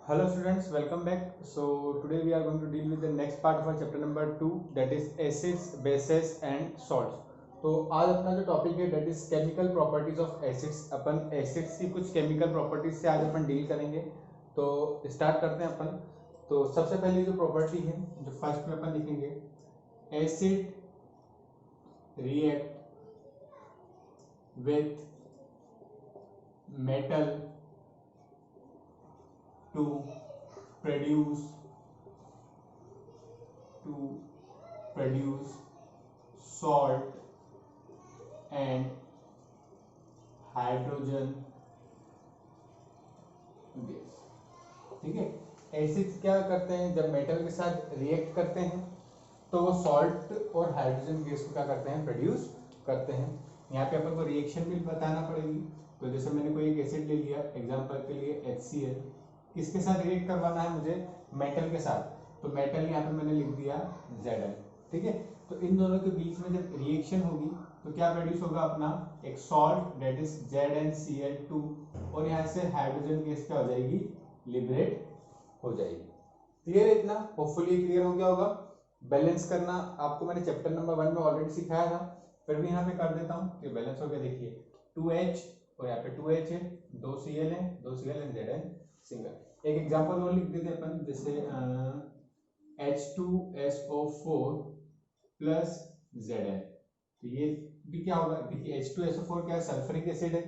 Hello students, welcome back. So today we are going to deal with the next part of our chapter number 2, that is acids, bases and salts. तो आज अपना जो topic है that is chemical properties of acids. Upon acids की कुछ chemical properties से आज अपन deal करेंगे. तो स्टार्ट करते हैं अपन. तो सबसे पहली जो प्रॉपर्टी है जो फर्स्ट में अपन लिखेंगे, acid react with metal to produce salt and hydrogen gas. ठीक है, एसिड्स क्या करते हैं, जब मेटल के साथ रिएक्ट करते हैं तो वो सॉल्ट और हाइड्रोजन गैस को क्या करते हैं, प्रोड्यूस करते हैं. यहाँ पे अपन को रिएक्शन भी बताना पड़ेगी. तो जैसे मैंने कोई एक एसिड ले लिया, एग्जांपल के लिए HCl, किसके साथ रिएक्ट करवाना है मुझे, मेटल के साथ. तो मेटल यहाँ पे मैंने लिख दिया Zn. ठीक है, तो इन दोनों के बीच में जब रिएक्शन होगी तो क्या प्रोड्यूस होगा अपना, एक सॉल्ट दैट इज ZnCl2, और यहाँ से हाइड्रोजन गैस क्या हो जाएगी, लिबरेट हो जाएगी. क्लियर है इतना? होपफुली क्लियर हो गया होगा. बैलेंस करना आपको मैंने चैप्टर नंबर 1 में ऑलरेडी सिखाया था, फिर भी यहाँ पे कर देता हूँ कि बैलेंस हो गया. देखिए 2H और यहाँ पे 2H है, 2Cl है, 2Cl एंड Zn सिंगल. एक एग्जांपल और लिख देते हैं अपन, जैसे H2SO4 प्लस Zn. तो ये भी क्या होगा, देखिए H2SO4 क्या है, सल्फ्यूरिक एसिड है,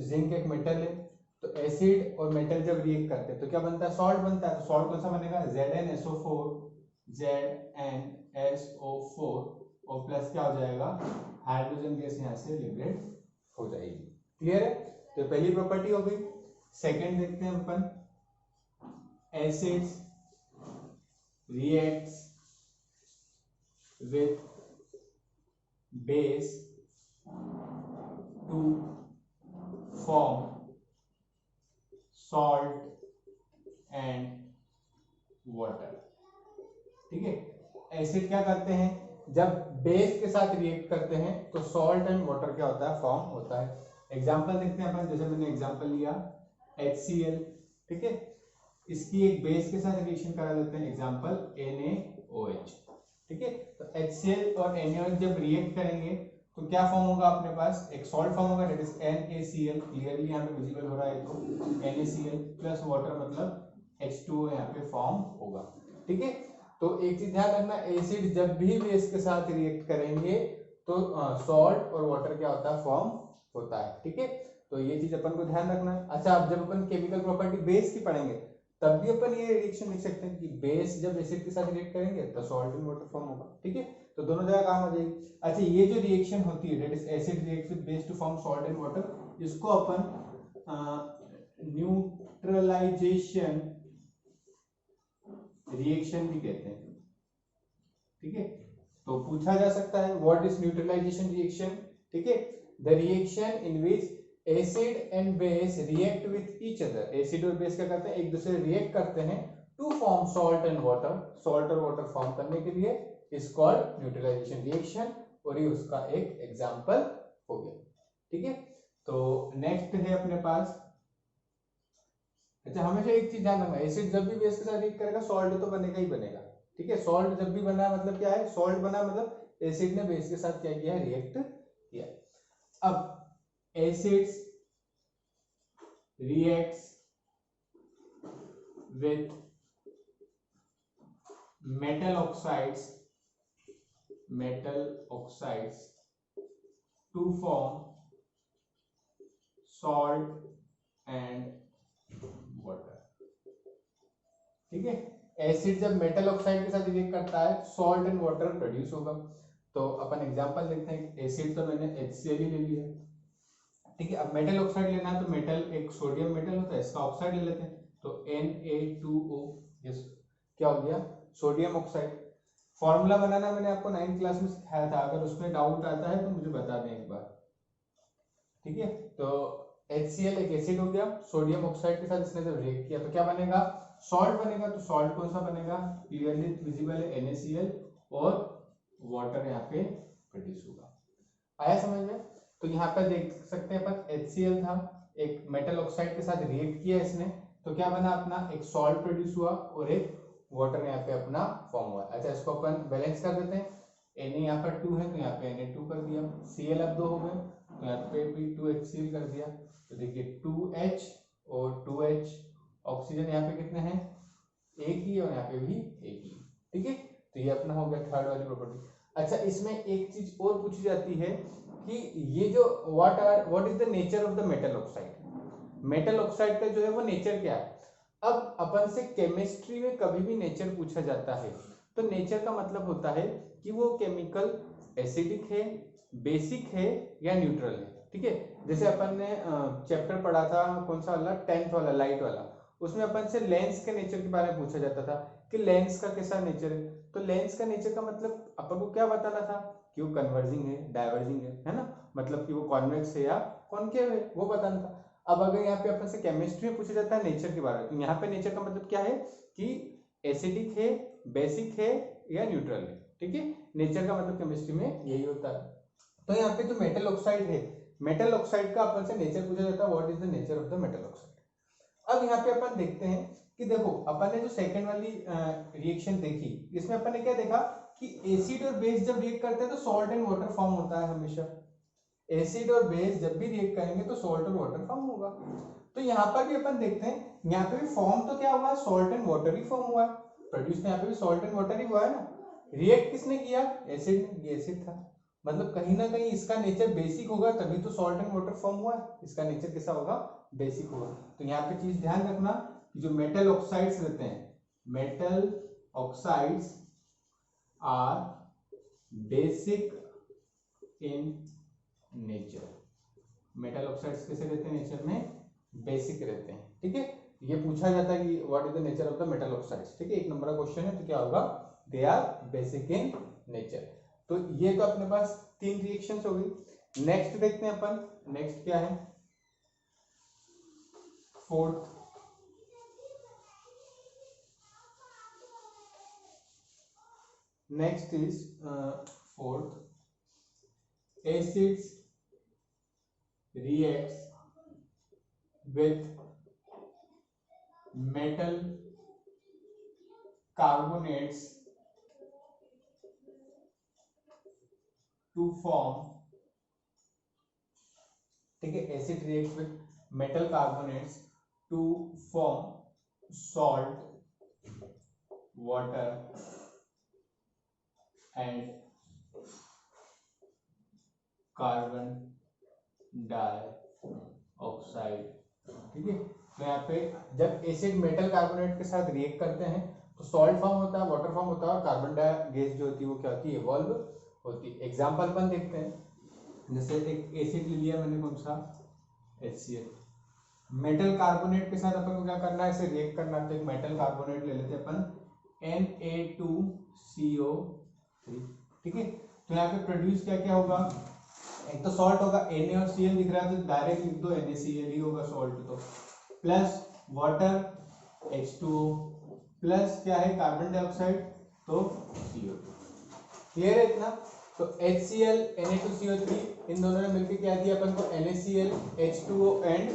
जिंक एक मेटल है. तो एसिड और मेटल जब रिएक्ट करते हैं तो क्या बनता है, सॉल्ट बनता है. तो सॉल्ट कौन सा बनेगा, ZnSO4 और प्लस क्या हो जाएगा, हाइड्रोजन गैस यहाँ से लिबरेट हो जाएगी. क्लियर है? तो पहली प्रॉपर्टी हो गई. सेकेंड देखते हैं अपन, acids reacts with base to form salt and water. ठीक है, एसिड क्या करते हैं, जब बेस के साथ रिएक्ट करते हैं तो सॉल्ट एंड वाटर क्या होता है, फॉर्म होता है. एग्जांपल देखते हैं अपन, जैसे मैंने एग्जांपल लिया HCl. ठीक है, इसकी एक बेस के साथ रिएक्शन करा देते हैं, एग्जांपल NaOH. ठीक है, तो HCl और NaOH जब रिएक्ट करेंगे तो क्या फॉर्म होगा अपने पास, एक सॉल्ट फॉर्म होगा दैट इज NaCl. क्लियरली यहाँ पे विजिबल हो रहा है, तो NaCl प्लस वाटर मतलब H2O यहाँ पे फॉर्म होगा. ठीक है, तो एक चीज ध्यान रखना, एसिड जब भी बेस के साथ रिएक्ट करेंगे तो सॉल्ट और वाटर क्या होता है, फॉर्म होता है. ठीक है, तो ये चीज अपन को ध्यान रखना है. अच्छा, अब जब अपन केमिकल प्रॉपर्टी बेस की पढ़ेंगे तब भी अपन ये रिएक्शन लिख सकते हैं कि बेस जब एसिड के साथ रिएक्ट करेंगे तो सॉल्ट एंड वाटर फॉर्म होगा. ठीक है, तो दोनों जगह काम हो जाएगी. अच्छा, ये जो रिएक्शन होती है that is acid reacts with base to form salt and water, इसको अपन न्यूट्रलाइजेशन रिएक्शन भी कहते हैं. ठीक है, तो पूछा जा सकता है व्हाट इज न्यूट्रलाइजेशन रिएक्शन. ठीक है, the reaction in which acid and base react with each other. Acid और बेस क्या करते हैं, एक दूसरे रिएक्ट करते हैं to form salt and water. Salt और वाटर फॉर्म करने के लिए इज कॉल्ड न्यूट्रलाइजेशन रिएक्शन, और ये उसका एक एग्जांपल हो गया. ठीक है, तो नेक्स्ट है अपने पास. अच्छा, हमेशा एक चीज ध्यान रखना, एसिड जब भी बेस के साथ रिएक्ट करेगा सॉल्ट तो बनेगा ही बनेगा. ठीक है, सॉल्ट जब भी बना मतलब क्या है, सॉल्ट बना मतलब एसिड ने बेस के साथ क्या किया है, रिएक्ट किया. अब acids reacts with metal oxides to form salt and water. ठीक है, एसिड जब मेटल ऑक्साइड के साथ रिएक्ट करता है सॉल्ट एंड वाटर प्रोड्यूस होगा. तो अपन एग्जांपल देखते हैं, एसिड तो मैंने HCl ही ले लिया. ठीक है, अब मेटल ऑक्साइड लेना है तो मेटल एक सोडियम मेटल होता है, इसका ऑक्साइड ले लेते हैं. तो Na2O, यस, क्या हो गया, सोडियम ऑक्साइड. फॉर्मूला बनाना मैंने आपको 9th क्लास में सिखाया था, अगर उसमें डाउट आता है तो मुझे बता दें एक बार. ठीक है, तो HCl एक एसिड हो गया, सोडियम ऑक्साइड के साथ इसने जब रिएक्ट किया तो क्या बनेगा, सॉल्ट बनेगा. तो सॉल्ट कौन सा बनेगा, क्लियरली विजिबल है NaCl, और वाटर यहाँ पे प्रोड्यूस होगा. आया समझ में? तो यहाँ पर देख सकते हैं अपन HCl था, एक मेटल ऑक्साइड के साथ रिएक्ट किया इसने, तो क्या बना अपना, एक सॉल्ट प्रोड्यूस हुआ और एक वाटर यहाँ पे अपना फॉर्म हुआ। अच्छा इसको अपन बैलेंस कर देते हैं, Na यहाँ पर 2 है तो यहाँ पे Na2 कर दिया, Cl अब 2 हो गए तो यहाँ पे भी 2HCl कर दिया। तो देखिए 2H और 2H, ऑक्सीजन यहाँ पे कितने हैं, एक ही, और यहाँ पे भी एक ही। ठीक है, तो ये अपना हो गया थर्ड वाली प्रॉपर्टी। अच्छा इसमें एक चीज और पूछी जाती है कि ये जो what is the nature of the metal oxide, metal oxide का जो है वो नेचर क्या है। अब अपन से केमिस्ट्री में कभी भी नेचर पूछा जाता है तो नेचर का मतलब होता है कि वो केमिकल एसिडिक है, बेसिक है या न्यूट्रल है। ठीक है, जैसे अपन ने चैप्टर पढ़ा था कौन सा वाला, 10th वाला लाइट वाला, उसमें अपन से लेंस के नेचर के बारे में पूछा जाता था कि लेंस का कैसा नेचर है। तो लेंस का नेचर का मतलब अपन को क्या बताना था कि वो कन्वर्जिंग है, डाइवर्जिंग है ना, मतलब कि वो कॉन्वेक्स है या कॉन्केव है, वो बताना था। अब अगर यहाँ पे अपन से केमिस्ट्री में पूछा जाता है नेचर के बारे में, तो यहाँ पे नेचर का मतलब क्या है कि एसिडिक है, बेसिक है या न्यूट्रल है। ठीक है, नेचर का मतलब केमिस्ट्री में यही होता है। तो यहाँ पे जो मेटल ऑक्साइड है, मेटल ऑक्साइड का अपन से नेचर पूछा जाता है, what is the nature of the metal oxide. अब यहाँ पे अपन देखते हैं कि देखो अपन ने जो सेकंड वाली रिएक्शन देखी, इसमें अपन ने क्या देखा कि एसिड और बेस जब रिएक्ट करते हैं तो सॉल्ट एंड वाटर फॉर्म होता है हमेशा। एसिड और बेस जब भी रिएक्ट करेंगे तो सॉल्ट और वाटर फॉर्म होगा। तो यहाँ पर भी अपन देखते हैं, यहाँ पे भी फॉर्म तो क्या हुआ है, salt and water he form हुआ है, प्रोड्यूस तो यहाँ पे भी सॉल्ट एंड वाटर ही हुआ है ना। रिएक्ट किसने किया, एसिड ने, ये एसिड था, मतलब कहीं ना कहीं इसका नेचर बेसिक होगा तभी तो सॉल्ट एंड वाटर फॉर्म हुआ है, इसका नेचर कैसा होगा, बेसिक होगा। तो यहाँ पे चीज ध्यान रखना कि जो मेटल ऑक्साइड्स रहते हैं, metal oxides are basic in nature, metal oxides कैसे रहते हैं नेचर में, बेसिक रहते हैं। ठीक है, ये पूछा जाता है कि what is the nature of the metal oxides. ठीक है, एक नंबर का क्वेश्चन है तो क्या होगा, they are basic in nature. तो ये तो अपने पास 3 रिएक्शंस हो गई। नेक्स्ट देखते हैं अपन, नेक्स्ट क्या है, fourth, next is fourth, acids reacts with metal carbonates to form, ठीक है, acid reacts with metal carbonates to form salt, water and carbon dioxide. ठीक है, तो यहाँ पे जब एसिड मेटल कार्बोनेट के साथ रिएक्ट करते हैं तो सॉल्ट फॉर्म होता है, वाटर फॉर्म होता है और कार्बन डाई गैस जो होती है वो क्या होती है, इवॉल्व होती है। एग्जांपल अपन देखते हैं, जैसे एक एसिड ले लिया मैंने, कौन सा, HCl, मेटल कार्बोनेट के साथ अपन को क्या करना है, इसे रिएक्ट करना है। तो एक मेटल कार्बोनेट ले लेते हैं अपन, Na2CO3। ठीक है, तो यहाँ पे प्रोड्यूस क्या क्या होगा, एक तो सॉल्ट होगा, Na और Cl दिख रहा है तो डायरेक्ट लिख दो NaCl ही होगा सॉल्ट, तो प्लस वाटर H2O, प्लस क्या है कार्बन डाइऑक्साइड तो CO2। क्लियर है इतना। तो HCl Na2CO3 इन दोनों ने मिलकर क्या दिया अपन को, NaCl H2O एंड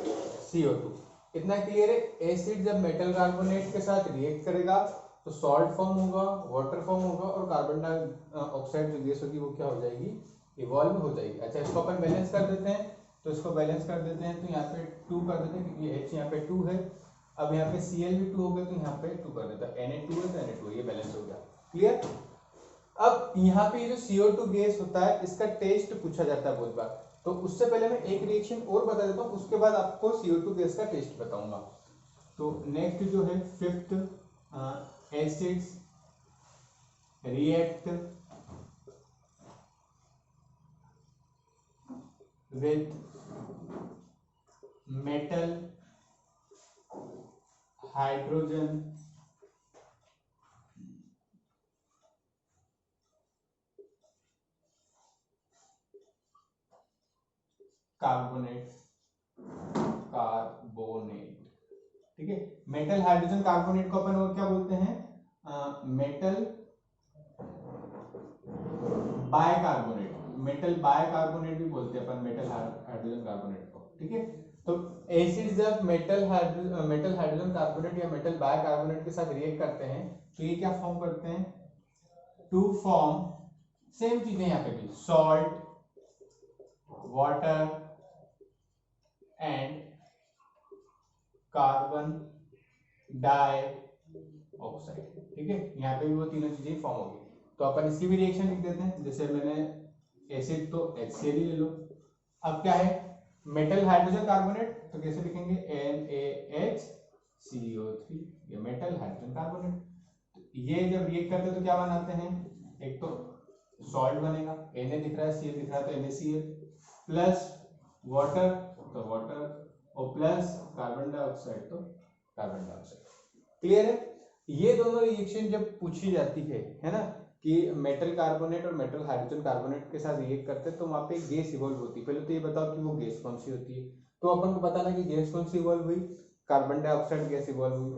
CO2। इतना क्लियर है। एसिड जब मेटल कार्बोनेट के साथ रिएक्ट करेगा तो सॉल्ट फॉर्म होगा, वाटर फॉर्म होगा और कार्बन डाइऑक्साइड जो गैस होगी वो क्या हो जाएगी, इवॉल्व हो जाएगी। अच्छा इसको अपन बैलेंस कर देते हैं, तो इसको बैलेंस कर देते हैं तो यहाँ पे 2 कर देते हैं क्योंकि H यहाँ पे 2 है। अब यहाँ पे Cl भी 2 हो गया तो यहाँ पे 2 कर देता है, Na2 है तो Na2, ये बैलेंस हो गया। क्लियर। अब यहाँ पे ये जो CO2 गैस होता है इसका टेस्ट पूछा जाता है बहुत बार, तो उससे पहले मैं एक रिएक्शन और बता देता हूँ, उसके बाद आपको CO2 गैस का टेस्ट बताऊंगा। तो नेक्स्ट जो है fifth, acids react with metal hydrogen carbonate, ठीक है। मेटल हाइड्रोजन कार्बोनेट को अपन और क्या बोलते हैं, मेटल बायकार्बोनेट, मेटल बायकार्बोनेट भी बोलते हैं अपन मेटल हाइड्रोजन कार्बोनेट को। ठीक है, तो एसिड जब मेटल हाइड्रोजन कार्बोनेट या मेटल बाइकार्बोनेट के साथ रिएक्ट करते हैं तो ये क्या फॉर्म करते हैं, टू फॉर्म सेम चीजें यहाँ पे भी, salt, water and carbon dioxide. ठीक है, यहाँ पे भी वो तीनों चीजें फॉर्म होगी। तो अपन इसकी भी रिएक्शन लिख देते हैं, जैसे मैंने एसिड तो HCl ले लो। अब क्या है, मेटल हाइड्रोजन कार्बोनेट, तो कैसे लिखेंगे, NaHCO3, ये मेटल हाइड्रोजन कार्बोनेट। तो ये जब रिएक्ट करते हैं तो क्या बनाते हैं, एक तो सॉल्ट बनेगा, Na दिख रहा है, Cl दिख रहा है, तो NaCl, प्लस वाटर तो वाटर, और प्लस कार्बन डाइऑक्साइड तो कार्बन डाइऑक्साइड। क्लियर है। ये दोनों रिएक्शन जब पूछी जाती है ना, कि मेटल कार्बोनेट और मेटल हाइड्रोजन कार्बोनेट के साथ रिएक्ट करते हैं तो वहां पे गैस इवॉल्व होती है। पहले तो ये बताओ कि वो गैस कौन सी होती है, तो अपन को बताना कि गैस कौन सी इवॉल्व हुई, कार्बन डाइऑक्साइड गैस इवॉल्व हुई।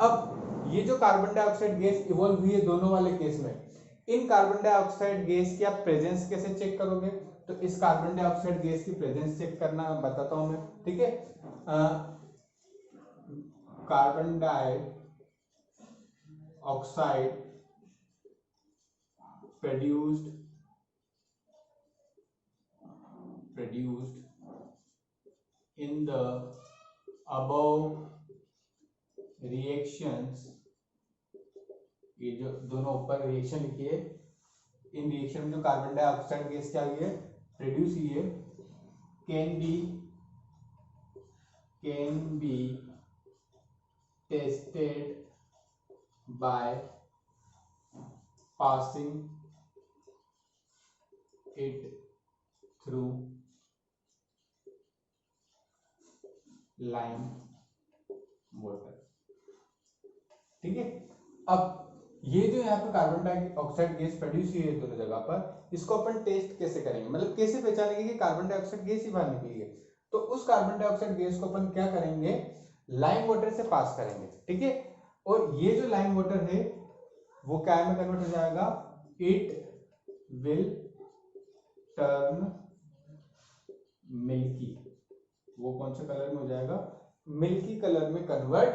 अब ये जो कार्बन डाइऑक्साइड गैस इवॉल्व हुई है दोनों वाले केस में, इन कार्बन डाइऑक्साइड गैस की आप प्रेजेंस कैसे चेक करोगे, तो इस कार्बन डाइऑक्साइड गैस की प्रेजेंस चेक करना बताता हूं मैं। ठीक है, carbon dioxide produced in the above reactions, ये जो दोनों ऊपर रिएक्शन लिखी है, इन रिएक्शन में जो कार्बन डाइऑक्साइड गैस क्या हुई है, प्रोड्यूस हुई है, can be tested by passing it through lime water। ठीक है, अब ये जो यहाँ पे कार्बन डाइऑक्साइड गैस प्रोड्यूस हुई है दोनों जगह पर, इसको अपन टेस्ट कैसे करेंगे, मतलब कैसे पहचानेंगे कि कार्बन डाइऑक्साइड गैस ही बाहर निकली है। तो उस कार्बन डाइऑक्साइड गैस को अपन क्या करेंगे, लाइम वाटर से पास करेंगे। ठीक है, और ये जो लाइम वाटर है वो क्या में कन्वर्ट हो जाएगा, इट विल टर्न मिल्की। वो कौन से कलर में हो जाएगा, मिल्की कलर में कन्वर्ट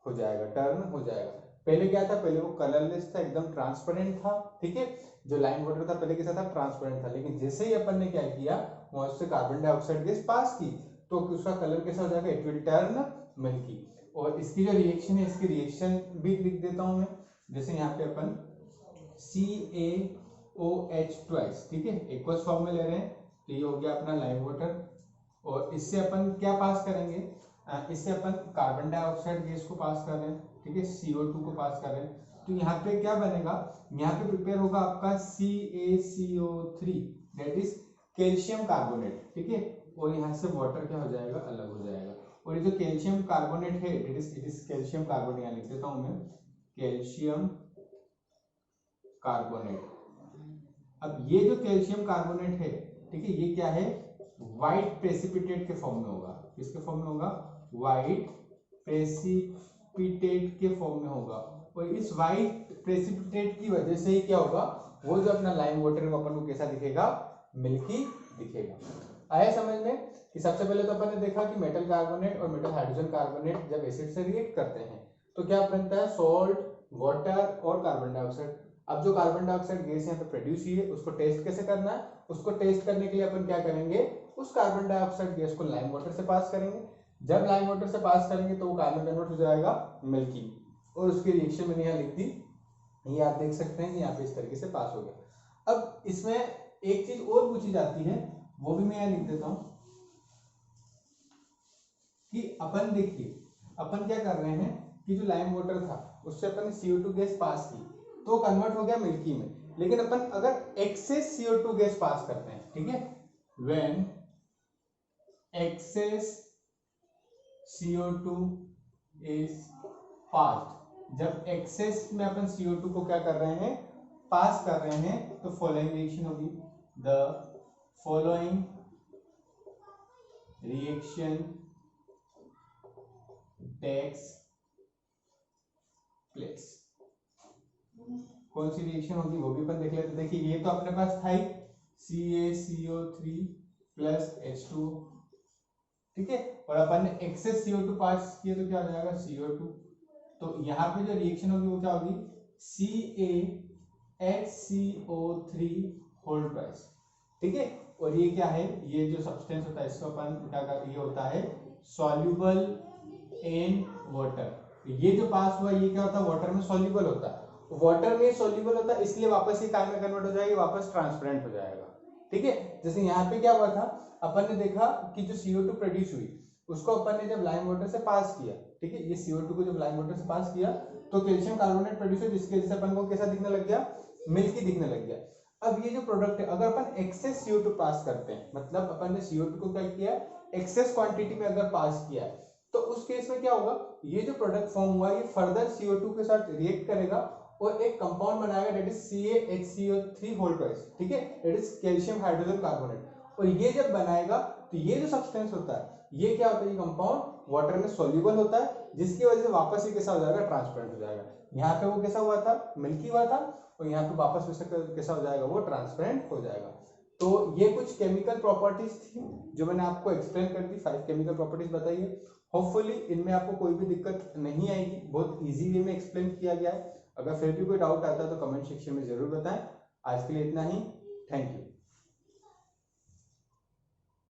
हो जाएगा, टर्न हो जाएगा। पहले क्या था, पहले वो कलरलेस था, एकदम ट्रांसपेरेंट था। ठीक है, जो लाइम वाटर था पहले कैसा था, ट्रांसपेरेंट था, लेकिन जैसे ही अपन ने क्या किया, वहां से कार्बन डाइऑक्साइड गैस पास की तो उसका कलर कैसा हो जाएगा, इट विल टर्न मिल्की। और इसकी जो रिएक्शन है, इसकी रिएक्शन भी लिख देता हूं मैं, जैसे यहाँ पे अपन CaOH ट्वाइस, ठीक है, एक्वस फॉर्म में ले रहे हैं, तो ये हो गया अपना लाइम वाटर। और इससे अपन क्या पास करेंगे, इससे अपन कार्बन डाइऑक्साइड गैस को पास कर रहे हैं। ठीक है, CO2 को पास कर रहे हैं, तो यहाँ पे क्या बनेगा, यहाँ पे प्रिपेयर होगा आपका CaCO3, that is calcium carbonate. ठीक है, और यहाँ से वाटर क्या हो जाएगा, अलग हो जाएगा। और ये जो कैल्शियम कार्बोनेट है, इट इज कैल्शियम कार्बोनेट, यहाँ लिख देता हूं मैं, कैल्शियम कार्बोनेट। अब ये जो कैल्शियम कार्बोनेट है, ठीक है, ये क्या है, व्हाइट प्रेसिपिटेट के फॉर्म में होगा। किसके फॉर्म में होगा, व्हाइट प्रेसिपिटेट के फॉर्म में होगा। और इस व्हाइट प्रेसिपिटेट की वजह से ही क्या होगा, वो जो अपना लाइम वाटर है अपन को कैसा दिखेगा, मिल्की दिखेगा। आया समझ में कि सबसे पहले तो अपन ने देखा कि मेटल कार्बोनेट और मेटल हाइड्रोजन कार्बोनेट जब एसिड से रिएक्ट करते हैं तो क्या बनता है, सॉल्ट, वाटर और कार्बन डाइऑक्साइड। अब जो कार्बन डाइऑक्साइड गैस यहाँ पे प्रोड्यूस हुई है उसको टेस्ट कैसे करना है, उसको टेस्ट करने के लिए अपन क्या करेंगे, उस कार्बन डाइऑक्साइड गैस को लाइम वाटर से पास करेंगे। जब लाइम वाटर से पास करेंगे तो वो कार्बन कन्वर्ट हो जाएगा मिल्की, और उसकी रिएक्शन मैंने यहाँ लिख दी, ये आप देख सकते हैं कि यहाँ पे इस तरीके से पास हो गया। अब इसमें एक चीज और पूछी जाती है, वो भी मैं यहाँ लिख देता हूं कि अपन देखिए, अपन क्या कर रहे हैं कि जो लाइम वाटर था उससे अपन ने CO2 गैस पास की तो कन्वर्ट हो गया मिल्की में। लेकिन अपन अगर एक्सेस CO2 गैस पास करते हैं, ठीक है, when excess CO2 is passed, जब एक्सेस में अपन CO2 को क्या कर रहे हैं, पास कर रहे हैं, तो फॉलोइंग रिएक्शन होगी, the following reaction takes place. कौन सी रिएक्शन होगी वो भी अपन देख लेते। देखिए ये तो अपने पास था ही, CaCO3 प्लस H2O, ठीक है, और अपन ने एक्सेस CO2 पास किया तो क्या हो जाएगा CO2। तो यहाँ पे जो रिएक्शन होगी वो क्या होगी CaHCO3 होल ट्वाइस। ठीक है, और ये क्या है, ये जो सब्सटेंस होता है इसको अपन क्या कर, ये होता है सॉल्युबल इन वाटर। ये जो पास हुआ ये क्या होता है वाटर में सॉल्युबल होता है, वाटर में सॉल्युबल होता है इसलिए वापस ये काय में कन्वर्ट हो जाएगी, वापस ट्रांसपेरेंट हो जाएगा। ठीक है, जैसे यहाँ पे क्या हुआ था, अपन ने देखा कि जो CO2 प्रोड्यूस हुई उसको अपन ने जब लाइम वाटर से पास किया, ठीक है, ये CO2 को जब लाइम वाटर से पास किया तो कैल्शियम कार्बोनेट प्रोड्यूस हुआ, जिसकी वजह से अपन को कैसा दिखने लग गया, मिल्की दिखने लग गया। अब ये जो प्रोडक्ट है अगर अपन एक्सेस CO2 पास करते हैं, मतलब अपन ने CO2 को क्या किया, एक्सेस क्वांटिटी में अगर पास किया है, तो उस केस में क्या होगा, ये जो प्रोडक्ट फॉर्म हुआ ये फर्दर CO2 के साथ रिएक्ट करेगा और एक कंपाउंड बनाएगा that is CaHCO3 whole twice. ठीक है, that is calcium hydrogen carbonate. और ये जब बनाएगा तो ये जो सब्सटेंस होता है ये क्या होता है, ये कंपाउंड वाटर में सॉल्युबल होता है, जिसकी वजह से वापस ये कैसा हो जाएगा, ट्रांसपेरेंट हो जाएगा। यहाँ पे वो कैसा हुआ था, मिल्की हुआ था, और यहाँ पे वापस कैसा हो जाएगा, वो ट्रांसपेरेंट हो जाएगा। तो ये कुछ केमिकल प्रॉपर्टीज थी जो मैंने आपको एक्सप्लेन कर दी, 5 केमिकल प्रॉपर्टीज बताई है। होपफुली इनमें आपको कोई भी दिक्कत नहीं आएगी, बहुत इजी वे में एक्सप्लेन किया गया है। अगर फिर भी कोई डाउट आता है तो कमेंट सेक्शन में जरूर बताएं। आज के लिए इतना ही, थैंक यू।